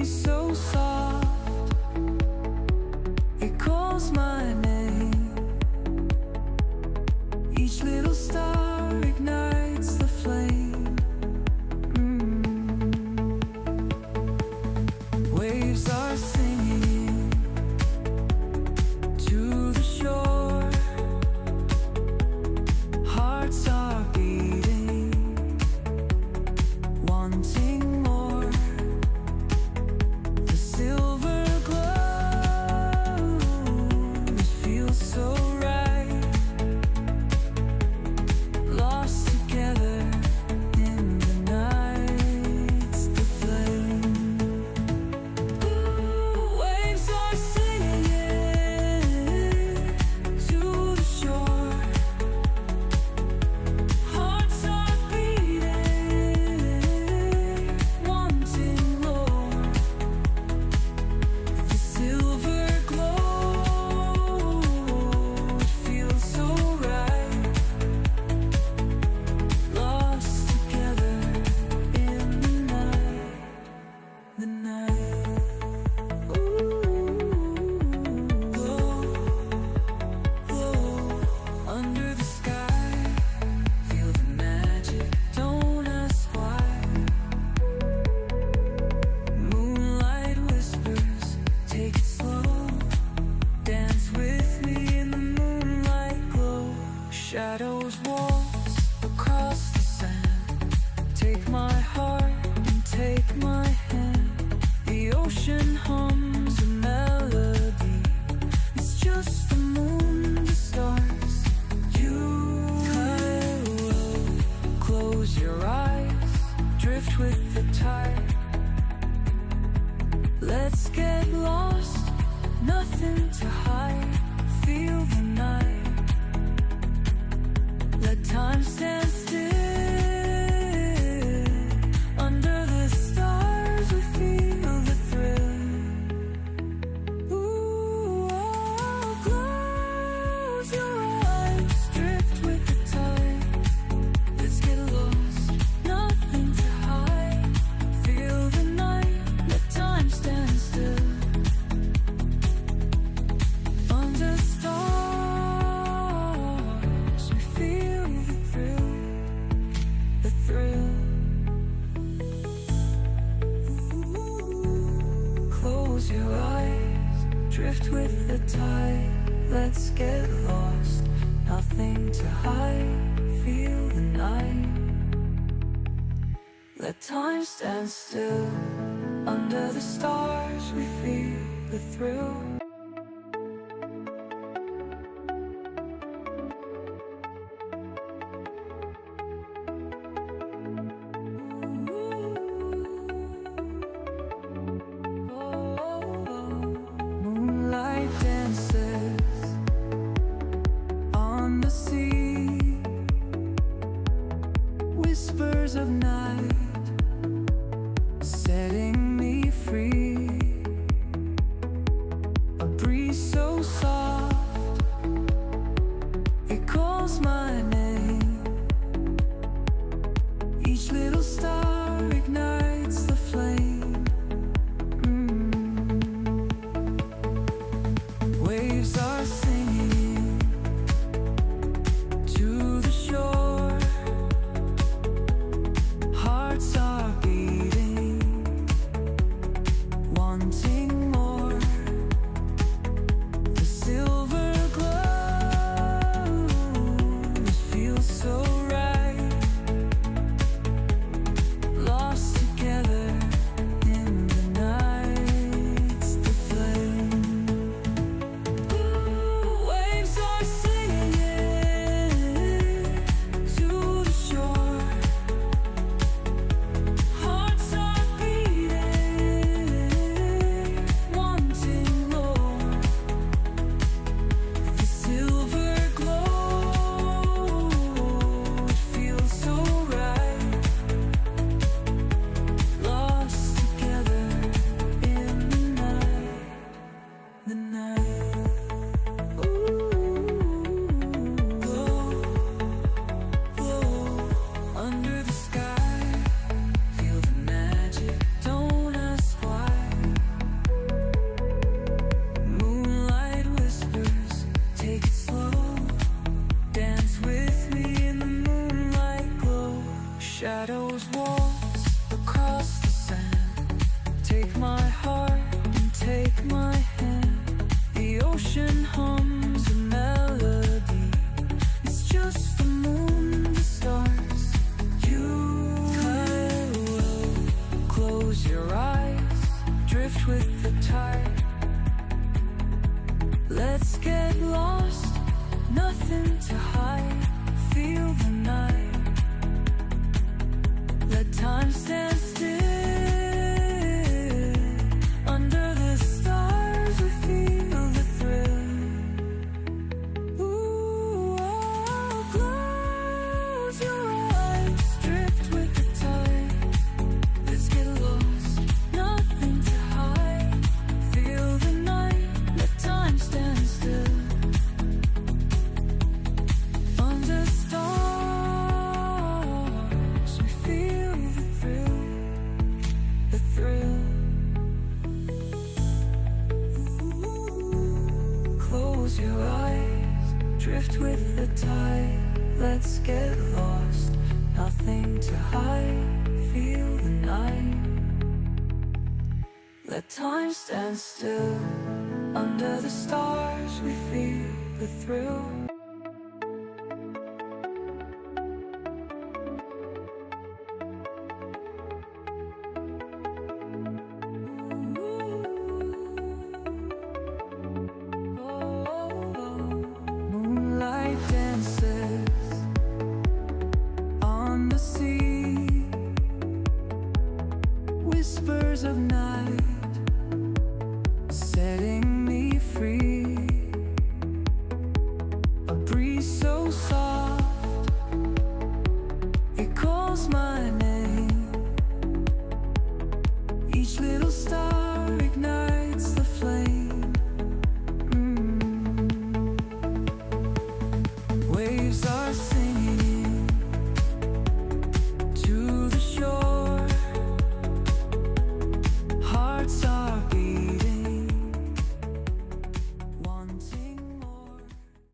feels so soft. It calls my name. Each little star ignites the flame. Waves are singing to the shore. Hearts are beating, wanting more. The silver glow, it feels so right. Lost together in the night's the flame. Waves are singing to the shore. Hearts are beating, wanting more. The silver glow, it feels so right. Lost together in the night. Glow, glow under the sky. Feel the magic, don't ask why. Moonlight whispers, take it slow. Dance with me in the moonlight glow. Shadows waltz across the sand. Take my heart and take my hand. The ocean hums a melody. It's just the moon, the stars, you. Close your eyes, drift with the tide. Let's get lost, nothing to hide. Feel the night. Let time stand still. Under the stars we feel the thrill. Ooh, oh, close your eyes, drift with the tide. Let's get lost, nothing to hide. Feel the night, let time stand still. Under stars we feel the thrill, the thrill. Close your eyes, drift with the tide. Let's get lost, nothing to hide. Feel the night. Let time stand still. Under the stars we feel the thrill. Moonlight dances on the sea. Whispers of night setting me free. A drift with the tide. Let's get lost, nothing to hide. Feel the night, let time stand still. Under the stars we feel the thrill. Ooh, oh, close your eyes, drift with the tide. Let's get lost, nothing to hide. Feel the night, let time stand still. Under stars we feel the thrill, the thrill. Close your eyes, drift with the tide. Let's get lost, nothing to hide. Feel the night, let time stand still. Under the stars we feel the thrill. Moonlight dances on the sea, whispers of night setting me free. A breeze so soft, it calls my name. Each little star